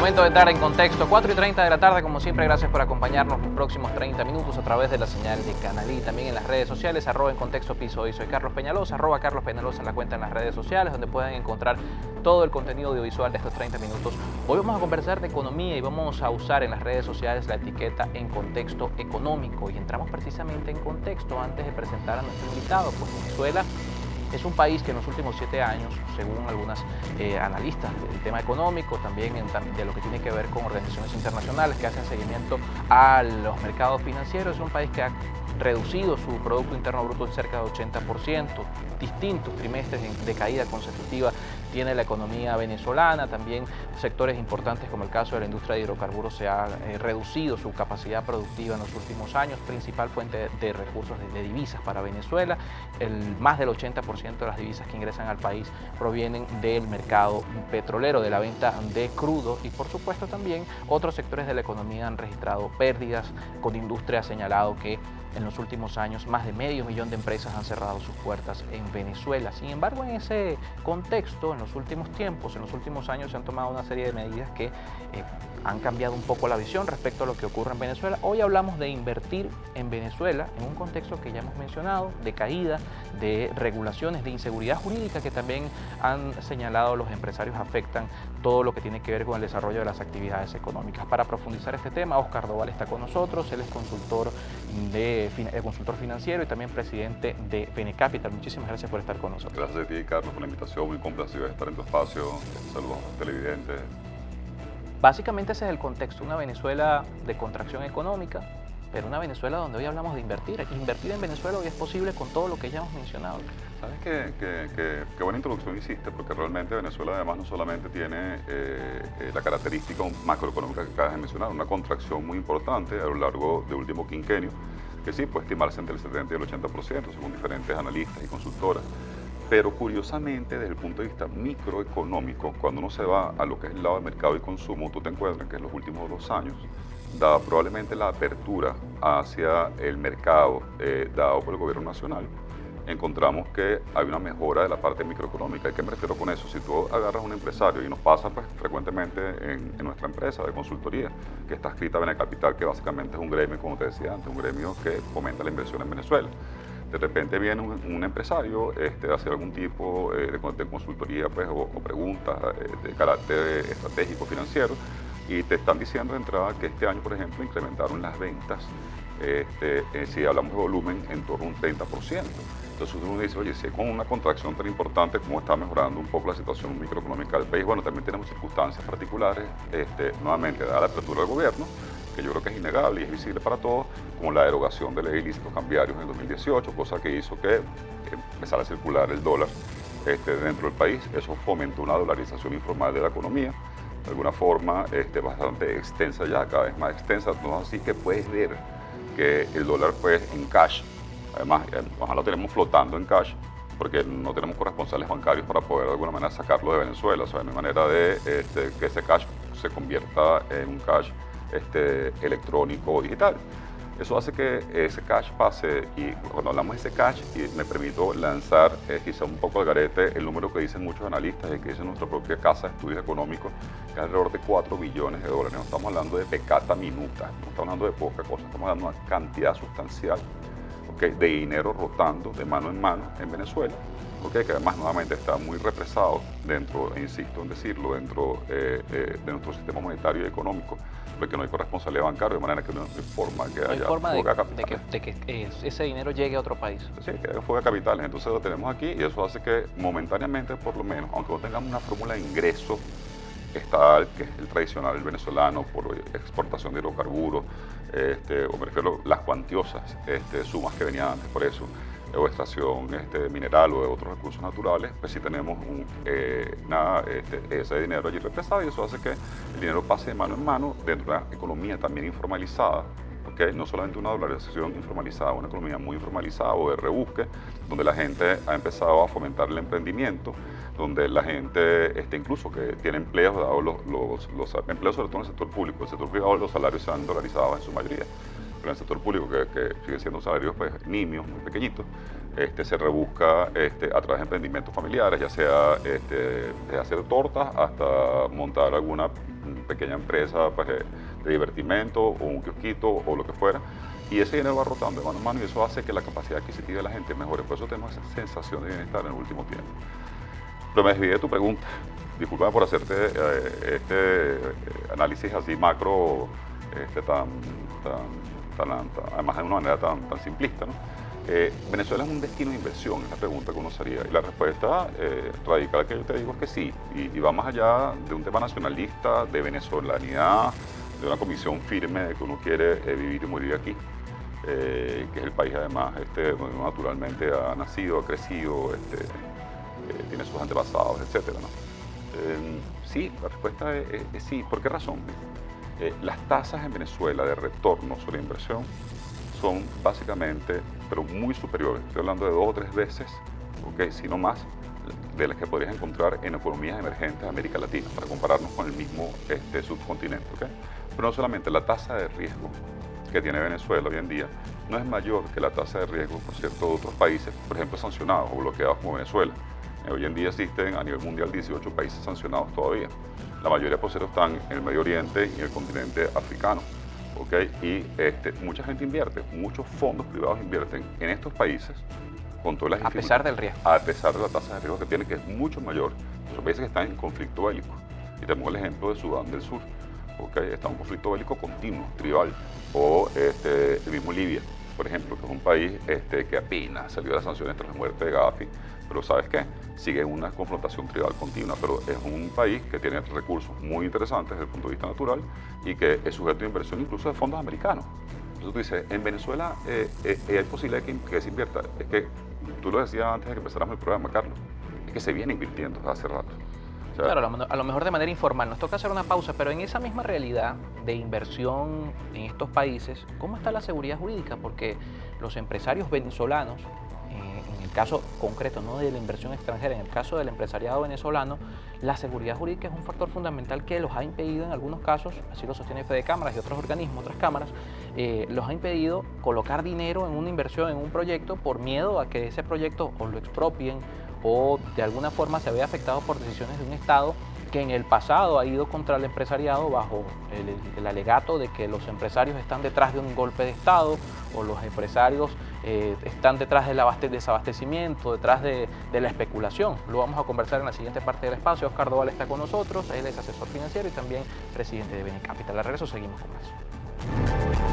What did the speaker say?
Momento de entrar en contexto, 4:30 de la tarde, como siempre, gracias por acompañarnos los próximos 30 minutos a través de la señal de Canal I, también en las redes sociales, @en contexto piso hoy. Soy Carlos Peñalosa, @Carlos Peñalosa en la cuenta en las redes sociales, donde pueden encontrar todo el contenido audiovisual de estos 30 minutos. Hoy vamos a conversar de economía y vamos a usar en las redes sociales la etiqueta en contexto económico, y entramos precisamente en contexto antes de presentar a nuestro invitado. Pues Venezuela es un país que en los últimos 7 años, según algunas analistas del tema económico, también de lo que tiene que ver con organizaciones internacionales que hacen seguimiento a los mercados financieros, es un país que ha reducido su Producto Interno Bruto en cerca de 80%, distintos trimestres de caída consecutiva tiene la economía venezolana, también sectores importantes como el caso de la industria de hidrocarburos se ha reducido su capacidad productiva en los últimos años, principal fuente de recursos de divisas para Venezuela. Más del 80% de las divisas que ingresan al país provienen del mercado petrolero, de la venta de crudo, y por supuesto también otros sectores de la economía han registrado pérdidas. Condindustria ha señalado que en los últimos años más de medio millón de empresas han cerrado sus puertas en Venezuela. Sin embargo, en ese contexto, en los últimos tiempos, en los últimos años se han tomado una serie de medidas que han cambiado un poco la visión respecto a lo que ocurre en Venezuela. Hoy hablamos de invertir en Venezuela en un contexto que ya hemos mencionado, de caída, de regulaciones, de inseguridad jurídica que también han señalado los empresarios afectan todo lo que tiene que ver con el desarrollo de las actividades económicas. Para profundizar este tema, Oscar Doval está con nosotros. Él es consultor financiero y también presidente de Fenecapital. Muchísimas gracias por estar con nosotros. Gracias a ti, Carlos, por la invitación. Muy complacido de estar en tu espacio. Saludos a los televidentes. Básicamente ese es el contexto, una Venezuela de contracción económica, pero una Venezuela donde hoy hablamos de invertir. Invertir en Venezuela hoy es posible con todo lo que ya hemos mencionado. Sabes qué buena introducción hiciste, porque realmente Venezuela además no solamente tiene la característica macroeconómica que acabas de mencionar, una contracción muy importante a lo largo del último quinquenio, que sí puede estimarse entre el 70 y el 80%, según diferentes analistas y consultoras. Pero curiosamente, desde el punto de vista microeconómico, cuando uno se va a lo que es el lado de mercado y consumo, tú te encuentras que en los últimos 2 años, dada probablemente la apertura hacia el mercado dado por el gobierno nacional, encontramos que hay una mejora de la parte microeconómica. ¿Y qué me refiero con eso? Si tú agarras a un empresario, y nos pasa pues, frecuentemente en nuestra empresa de consultoría, que está adscrita a Fenecapital, que básicamente es un gremio, como te decía antes, un gremio que fomenta la inversión en Venezuela. De repente viene un empresario a hacer algún tipo de consultoría pues, o preguntas de carácter estratégico financiero, y te están diciendo de entrada que este año, por ejemplo, incrementaron las ventas, si hablamos de volumen, en torno a un 30%. Entonces uno dice, oye, si con una contracción tan importante, ¿cómo está mejorando un poco la situación microeconómica del país? Bueno, también tenemos circunstancias particulares, nuevamente, dada la apertura del gobierno, que yo creo que es innegable y es visible para todos, como la derogación de ley de ilícitos cambiarios en 2018, cosa que hizo que empezara a circular el dólar dentro del país. Eso fomentó una dolarización informal de la economía, de alguna forma bastante extensa ya, cada vez más extensa, no así que puedes ver que el dólar pues en cash, además ojalá lo tenemos flotando en cash, porque no tenemos corresponsales bancarios para poder de alguna manera sacarlo de Venezuela, o sea, no hay manera de que ese cash se convierta en un cash electrónico o digital. Eso hace que ese cash pase, y cuando hablamos de ese cash, y me permito lanzar quizá un poco al garete el número que dicen muchos analistas y que dice nuestra propia casa de estudios económicos, que es alrededor de 4 billones de dólares. No estamos hablando de pecata minuta, no estamos hablando de poca cosa, estamos hablando de una cantidad sustancial, ¿okay?, de dinero rotando de mano en mano en Venezuela, ¿okay?, que además nuevamente está muy represado dentro, insisto en decirlo, dentro de nuestro sistema monetario y económico, porque no hay corresponsabilidad bancaria, de manera que no hay forma que haya fuga de que ese dinero llegue a otro país. Sí, que haya fuga de capitales. Entonces lo tenemos aquí, y eso hace que momentáneamente, por lo menos, aunque no tengamos una fórmula de ingreso estatal, que es el tradicional el venezolano, por exportación de hidrocarburos, o me refiero a las cuantiosas sumas que venían antes por eso, o extracción mineral o de otros recursos naturales, pues sí tenemos ese dinero allí represado, y eso hace que el dinero pase de mano en mano dentro de una economía también informalizada, ¿okay? No solamente una dolarización informalizada, una economía muy informalizada o de rebusque, donde la gente ha empezado a fomentar el emprendimiento, donde la gente incluso que tiene empleos, dado los empleos sobre todo en el sector público. El sector privado, los salarios se han dolarizado en su mayoría, pero en el sector público, que sigue siendo salarios pues, nimios, muy pequeñitos, se rebusca a través de emprendimientos familiares, ya sea de hacer tortas hasta montar alguna pequeña empresa pues, de divertimento o un kiosquito o lo que fuera. Y ese dinero va rotando de mano en mano y eso hace que la capacidad adquisitiva de la gente mejore. Por eso tenemos esa sensación de bienestar en el último tiempo. Pero me desvié de tu pregunta. Discúlpame por hacerte análisis así macro, además de una manera tan simplista, ¿no? Venezuela es un destino de inversión, es la pregunta que uno se haría. Y la respuesta radical que yo te digo es que sí. Y va más allá de un tema nacionalista, de venezolanidad, de una convicción firme de que uno quiere vivir y morir aquí. Que es el país además donde uno naturalmente ha nacido, ha crecido, tiene sus antepasados, etc., ¿no? Sí, la respuesta es sí. ¿Por qué razón? Las tasas en Venezuela de retorno sobre inversión son básicamente, pero muy superiores. Estoy hablando de 2 o 3 veces, okay, si no más, de las que podrías encontrar en economías emergentes de América Latina, para compararnos con el mismo subcontinente. ¿Okay? Pero no solamente la tasa de riesgo que tiene Venezuela hoy en día no es mayor que la tasa de riesgo, por cierto, de otros países, por ejemplo, sancionados o bloqueados como Venezuela. Hoy en día existen a nivel mundial 18 países sancionados todavía. La mayoría, por cierto, están en el Medio Oriente y en el continente africano. ¿Okay? Y mucha gente invierte, muchos fondos privados invierten en estos países con todas las a pesar del riesgo. A pesar de la tasa de riesgo que tienen, que es mucho mayor que los países que están en conflicto bélico. Y te pongo el ejemplo de Sudán del Sur. ¿Okay? Está en un conflicto bélico continuo, tribal. O el mismo Libia, por ejemplo, que es un país que apenas salió de las sanciones tras la muerte de Gaddafi. Pero ¿sabes qué? Sigue en una confrontación tribal continua, pero es un país que tiene recursos muy interesantes desde el punto de vista natural y que es sujeto de inversión incluso de fondos americanos. Entonces tú dices, en Venezuela es posible que se invierta. Es que tú lo decías antes de que empezáramos el programa, Carlos, es que se viene invirtiendo desde hace rato. O sea, claro, a lo mejor de manera informal. Nos toca hacer una pausa, pero en esa misma realidad de inversión en estos países, ¿cómo está la seguridad jurídica? Porque los empresarios venezolanos, en el caso concreto, no de la inversión extranjera, en el caso del empresariado venezolano, la seguridad jurídica es un factor fundamental que los ha impedido en algunos casos, así lo sostiene Fede Cámaras y otros organismos, otras cámaras, los ha impedido colocar dinero en una inversión, en un proyecto, por miedo a que ese proyecto o lo expropien o de alguna forma se vea afectado por decisiones de un Estado que en el pasado ha ido contra el empresariado bajo el alegato de que los empresarios están detrás de un golpe de Estado o los empresarios están detrás del desabastecimiento, detrás de la especulación. Lo vamos a conversar en la siguiente parte del espacio. Oscar Doval está con nosotros, él es asesor financiero y también presidente de Beni Capital. Al regreso seguimos con más.